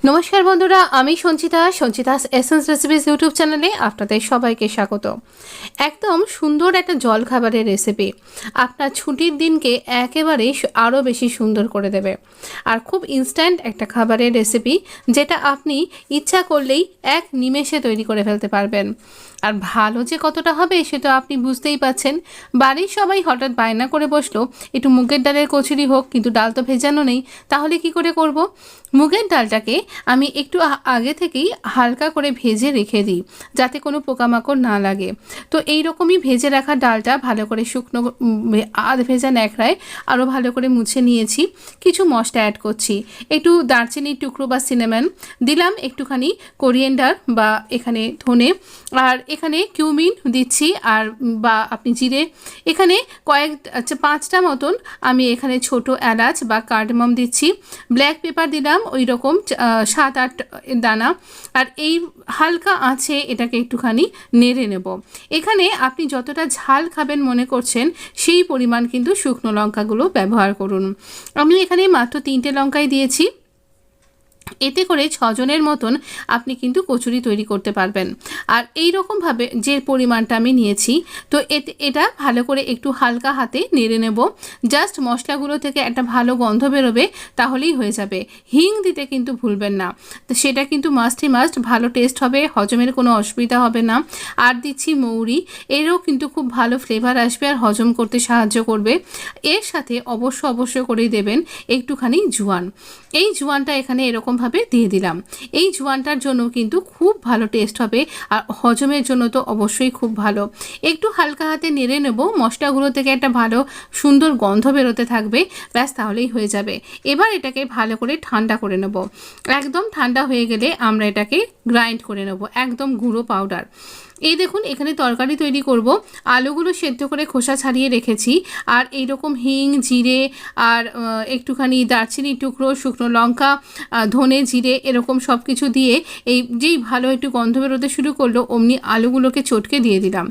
নমস্কার বন্ধুরা, আমি সঞ্চিতাস এসেন্স রেসিপিস ইউটিউব চ্যানেলে আপনাদের সবাইকে স্বাগত। একদম সুন্দর একটা জলখাবারের রেসিপি আপনার ছুটির দিনকে একেবারে আরও বেশি সুন্দর করে দেবে। আর খুব ইনস্ট্যান্ট একটা খাবারের রেসিপি, যেটা আপনি ইচ্ছা করলেই এক নিমেষে তৈরি করে ফেলতে পারবেন। আর ভালো যে কতটা হবে সেটা আপনি বুঝতেই পাচ্ছেন। বাড়ির সবাই হঠাৎ বায়না করে বসলো একটু মুগের ডালের কচুরি হোক, কিন্তু ডাল তো ভেজানো নেই, তাহলে কি করে করব? মুগের ডালটাকে আমি একটু আগে থেকেই হালকা করে ভেজে রেখে দিই, যাতে কোনো পোকামাকড় না লাগে। তো এই রকমই ভেজে রাখা ডালটা ভালো করে শুকনো আধ ভেজা ন্যাকড়ায় আরও ভালো করে মুছে নিয়েছি। কিছু মশলা অ্যাড করছি, একটু দারচিনির টুকরো বা সিনেমন দিলাম, একটুখানি কোরিয়েন্ডার বা এখানে ধনে, আর এখানে কিউমিন দিচ্ছি, আর বা আপনি জিরে, এখানে পাঁচটা মতন আমি এখানে ছোট এলাচ বা কার্ডামম দিচ্ছি। ব্ল্যাক পেপার দিলাম ওই রকম 7-8 দানা। আর এই হালকা আঁচে এটাকে একটুখানি নেড়ে নেব। এখানে আপনি যতটা ঝাল খাবেন মনে করছেন সেই পরিমাণ কিন্তু শুকনো লঙ্কাগুলো ব্যবহার করুন। আমি এখানে মাত্র 3টে লঙ্কাই দিয়েছি। এতে করে 6 জনের মতন আপনি কিন্তু কচুরি তৈরি করতে পারবেন। আর এই রকমভাবে যে পরিমাণটা আমি নিয়েছি, তো এটা ভালো করে একটু হালকা হাতে নেড়ে নেব। জাস্ট মশলাগুলো থেকে একটা ভালো গন্ধ বেরোবে, তাহলেই হয়ে যাবে। হিং দিতে কিন্তু ভুলবেন না, তো সেটা কিন্তু মাস্ট ভালো টেস্ট হবে, হজমের কোনো অসুবিধা হবে না। আর দিচ্ছি মৌরি, এরও কিন্তু খুব ভালো ফ্লেভার আসবে আর হজম করতে সাহায্য করবে। এর সাথে অবশ্য করেই দেবেন একটুখানি জোয়ান। এই জোয়ানটা এখানে এরকমভাবে দিয়ে দিলাম। এই জোয়ানটার জন্য কিন্তু খুব ভালো টেস্ট হবে, আর হজমের জন্য তো অবশ্যই খুব ভালো। একটু হালকা হাতে নেড়ে নেব, মশলাগুলো থেকে একটা ভালো সুন্দর গন্ধ বেরোতে থাকবে, ব্যাস তাহলেই হয়ে যাবে। এবার এটাকে ভালো করে ঠান্ডা করে নেব। একদম ঠান্ডা হয়ে গেলে আমরা এটাকে গ্রাইন্ড করে নেব, একদম গুঁড়ো পাউডার। এই দেখুন, এখানে তরকারি তৈরি করব। আলুগুলো সেদ্ধ করে খোসা ছাড়িয়ে রেখেছি, আর এই রকম হিং, জিরে, আর একটুখানি দারচিনির টুকরো, শুকনো লঙ্কা, ধনে, জিরে, এরকম সব কিছু দিয়ে এই যেই ভালো একটু গন্ধ বেরোতে শুরু করলো, অমনি আলুগুলোকে চটকে দিয়ে দিলাম।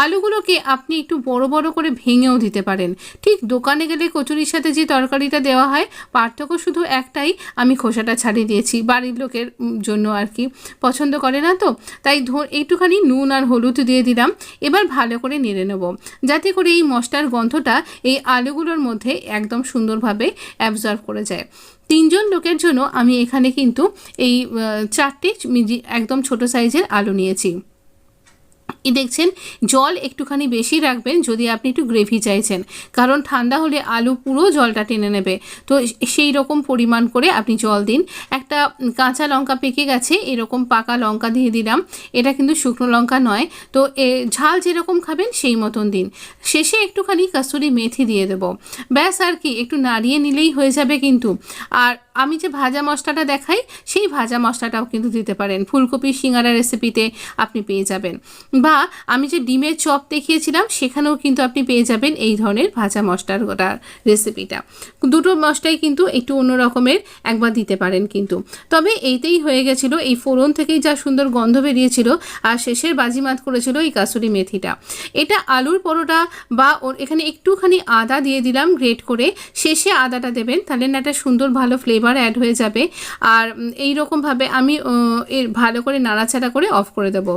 আলুগুলোকে আপনি একটু বড় বড় করে ভেঙেও দিতে পারেন। ঠিক দোকানে গেলে কচুরির সাথে যে তরকারিটা দেওয়া হয়, পার্থক্য শুধু একটাই, আমি খোসাটা ছাড়িয়ে দিয়েছি। বাড়ির লোকের জন্য আর কি, পছন্দ করে না তো, তাই একটুখানি নুন আর হলুদ দিয়ে দিলাম। এবার ভালো করে নেড়ে নেব, যাতে করে এই মশলার গন্ধটা এই আলুগুলোর মধ্যে একদম সুন্দরভাবে অ্যাবজর্ব করে যায়। 3 জন লোকের জন্য আমি এখানে কিন্তু এই 4টে একদম ছোট সাইজের আলু নিয়েছি। দেখছেন, জল একটুখানি বেশি রাখবেন যদি আপনি একটু গ্রেভি চাইছেন, কারণ ঠান্ডা হলে আলু পুরো জলটা টেনে নেবে। তো সেই রকম পরিমাণ করে আপনি জল দিন। একটা কাঁচা লঙ্কা পেকে গেছে, এরকম পাকা লঙ্কা দিয়ে দিলাম। এটা কিন্তু শুকনো লঙ্কা নয়, তো ঝাল যেরকম খাবেন সেই মতন দিন। শেষে একটুখানি কাসুরি মেথি দিয়ে দেবো, ব্যাস আর কি, একটু নাড়িয়ে নিলেই হয়ে যাবে কিন্তু। আর আমি যে ভাজা মশলাটা দেখাই, সেই ভাজা মশলাটাও কিন্তু দিতে পারেন, ফুলকপি সিঙ্গারা রেসিপিতে আপনি পেয়ে যাবেন, বা আমি যে ডিমের চপ দেখিয়েছিলাম সেখানেও কিন্তু আপনি পেয়ে যাবেন এই ধরনের ভাজা মশলার রেসিপিটা। দুটো মশলাই কিন্তু একটু অন্য রকমের একবার দিতে পারেন কিন্তু। তবে এইতেই হয়ে গেছিলো, এই ফোড়ন থেকেই যা সুন্দর গন্ধ বেরিয়েছিল, আর শেষের বাজিমাত করেছিল এই কাসুরি মেথিটা। এটা আলুর পরোটা বা এখানে একটুখানি আদা দিয়ে দিলাম গ্রেট করে, শেষে আদাটা দেবেন, তাহলে না একটা সুন্দর ভালো ফ্লেভার অ্যাড হয়ে যাবে। আর এই রকমভাবে আমি এর ভালো করে নাড়াচাড়া করে অফ করে দেবো।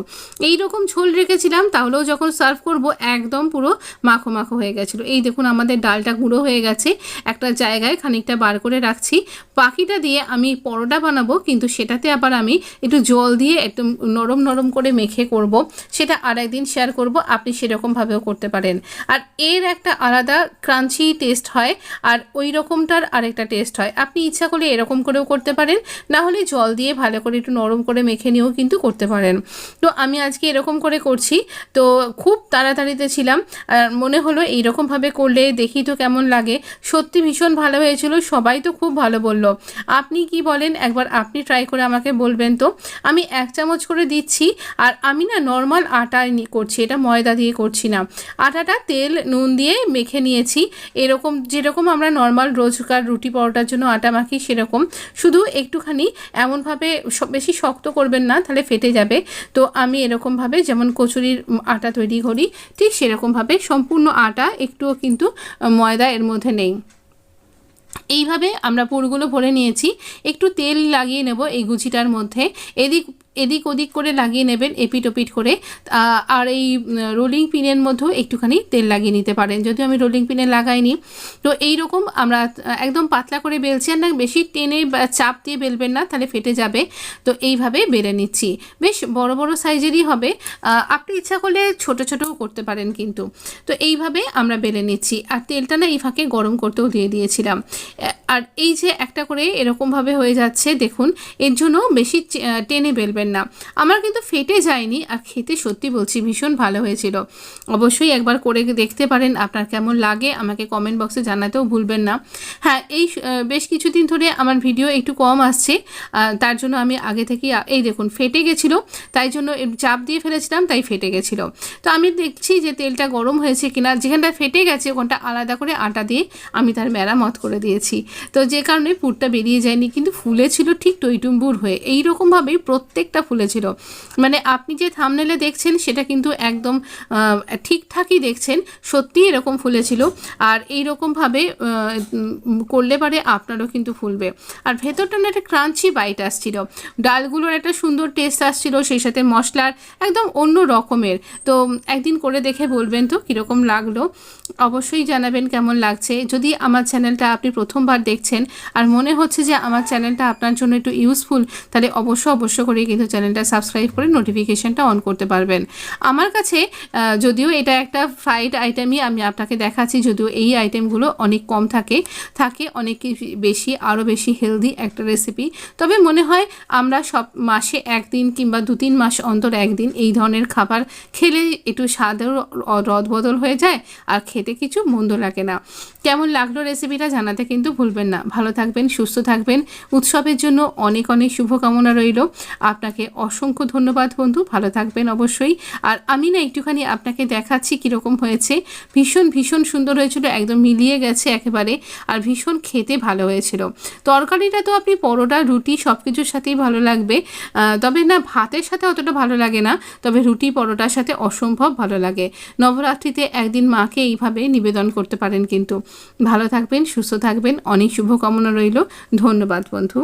এই রকম ঝোল রেখেছিলাম, তাহলেও যখন সার্ভ করব একদম পুরো মাখো মাখো হয়ে গেছিলো। এই দেখুন, আমাদের ডালটা গুঁড়ো হয়ে গেছে, একটা জায়গায় খানিকটা বার করে রাখছি। বাকিটা দিয়ে আমি পরোটা বানাবো, কিন্তু সেটাতে আবার আমি একটু জল দিয়ে একদম নরম নরম করে মেখে করব, সেটা আর একদিন শেয়ার করব। আপনি সেরকমভাবেও করতে পারেন, আর এর একটা আলাদা ক্রাঞ্চি টেস্ট হয়, আর ওই রকমটার আরেকটা টেস্ট হয়। আপনি ইচ্ছা করলে এরকম করেও করতে পারেন, না হলে জল দিয়ে ভালো করে একটু নরম করে মেখে নিয়েও কিন্তু করতে পারেন। তো আমি আজকে এরকম করে করছি। তো খুব তাড়াতাড়িতে ছিলাম, আর মনে হলো এইরকমভাবে করলে দেখি তো কেমন লাগে। সত্যি ভীষণ ভালো হয়েছিল, সবাই তো খুব ভালো বলল। আপনি কি বলেন, একবার আপনি ট্রাই করে আমাকে বলবেন তো। আমি 1 চামচ করে দিচ্ছি, আর আমি না নর্মাল আটায় করছি, এটা ময়দা দিয়ে করছি না। আটাটা তেল নুন দিয়ে মেখে নিয়েছি, এরকম যেরকম আমরা নর্মাল রোজকার রুটি পরোটার জন্য আটা মাখি সেরকম, শুধু একটুখানি এমনভাবে বেশি শক্ত করবেন না, তাহলে ফেটে যাবে। তো আমি এরকমভাবে যেমন কচুরির আটা তৈরি করি ঠিক সেরকমভাবে সম্পূর্ণ আটা, একটুও কিন্তু ময়দা এর মধ্যে নেই। এইভাবে আমরা পুরগুলো ভরে নিয়েছি। একটু তেল লাগিয়ে নেব এই গুচিটার মধ্যে, এদিক এদিক ওদিক করে লাগিয়ে নেবেন এপিট ওপিট করে। আর এই রোলিং পিনের মধ্যেও একটুখানি তেল লাগিয়ে নিতে পারেন, যদিও আমি রোলিং পিনে লাগাইনি। তো এই রকম আমরা একদম পাতলা করে বেলছি, আর না বেশি টেনে চাপ দিয়ে বেলবেন না, তাহলে ফেটে যাবে। তো এইভাবে বেলে নিচ্ছি, বেশ বড় বড় সাইজেরই হবে। আপনি ইচ্ছা করলে ছোট ছোটও করতে পারেন কিন্তু। তো এইভাবে আমরা বেলে নিচ্ছি, আর তেলটা না এই ফাঁকে গরম করতেও দিয়ে দিয়েছিলাম। আর এই যে একটা করে এরকমভাবে হয়ে যাচ্ছে দেখুন, এর জন্য বেশি টেনে বেলবেন না। আমার কিন্তু ফেটে যায়নি, আর খেতে সত্যি বলছি ভীষণ ভালো হয়েছিল। অবশ্যই একবার করে দেখতে পারেন, আপনার কেমন লাগে আমাকে কমেন্ট বক্সে জানাতেও ভুলবেন না। হ্যাঁ, এই বেশ কিছুদিন ধরে আমার ভিডিও একটু কম আসছে, তার জন্য আমি আগে থেকেই এই দেখুন ফেটে গেছিলো, তাই জন্য চাপ দিয়ে ফেলেছিলাম, তাই ফেটে গেছিলো। তো আমি দেখছি যে তেলটা গরম হয়েছে কিনা, যেখানটা ফেটে গেছে ওখানটা আলাদা করে আটা দিয়ে আমি তার মেরামত করে দিয়েছি। তো যে কারণে পুরটা বেরিয়ে যায়নি, কিন্তু ফুলেছিল ঠিক টইটুম্বুর হয়ে। এইরকমভাবেই প্রত্যেকটা ফুলেছিল। মানে আপনি যে থাম্বনেলে দেখছেন সেটা কিন্তু একদম ঠিকঠাকই দেখছেন, সত্যি এরকম ফুলেছিল। আর এইরকমভাবে করলে পারে আপনারও কিন্তু ফুলবে। আর ভেতরটা না একটা ক্রাঞ্চি বাইট আসছিল, ডালগুলোর একটা সুন্দর টেস্ট আসছিল, সেই সাথে মশলার একদম অন্য রকমের। তো একদিন করে দেখে বলবেন তো কীরকম লাগলো, অবশ্যই জানাবেন কেমন লাগছে। যদি আমার চ্যানেলটা আপনি প্রথমবার দেখছেন আর মনে হচ্ছে যে আমার চ্যানেলটা আপনার জন্য একটু ইউজফুল, তাহলে অবশ্য করে কিন্তু চ্যানেলটা সাবস্ক্রাইব করে নোটিফিকেশানটা অন করতে পারবেন। আমার কাছে যদিও এটা একটা ফ্রাইড আইটেমই আমি আপনাকে দেখাচ্ছি, যদিও এই আইটেমগুলো অনেক কম থাকে অনেক বেশি, আরও বেশি হেলদি একটা রেসিপি। তবে মনে হয় আমরা সব মাসে একদিন কিংবা 2-3 মাস অন্তর একদিন এই ধরনের খাবার খেলে একটু স্বাদের রদবদল হয়ে যায়, আর খেতে কিছু মন্দ লাগে না। কেমন লাগলো রেসিপিটা জানাতে কিন্তু ভুলবেন না। ভালো থাকবেন, সুস্থ থাকবেন। উৎসবের জন্য অনেক অনেক শুভকামনা রইল। আপনাকে অসংখ্য ধন্যবাদ বন্ধু, ভালো থাকবেন অবশ্যই। আর আমি না একটুখানি আপনাকে দেখাচ্ছি কীরকম হয়েছে। ভীষণ সুন্দর হয়েছিল, একদম মিলিয়ে গেছে একেবারে, আর ভীষণ খেতে ভালো হয়েছিল। তরকারিটা তো আপনি পরোটা, রুটি সব কিছুর সাথেই ভালো লাগবে, তবে না ভাতের সাথে অতটা ভালো লাগে না, তবে রুটি পরোটার সাথে অসম্ভব ভালো লাগে। নবরাত্রিতে একদিন মাকে এইভাবে নিবেদন করতে পারেন কিন্তু। ভালো থাকবেন, সুস্থ থাকবেন, অনেক শুভকামনা রইল। ধন্যবাদ বন্ধু।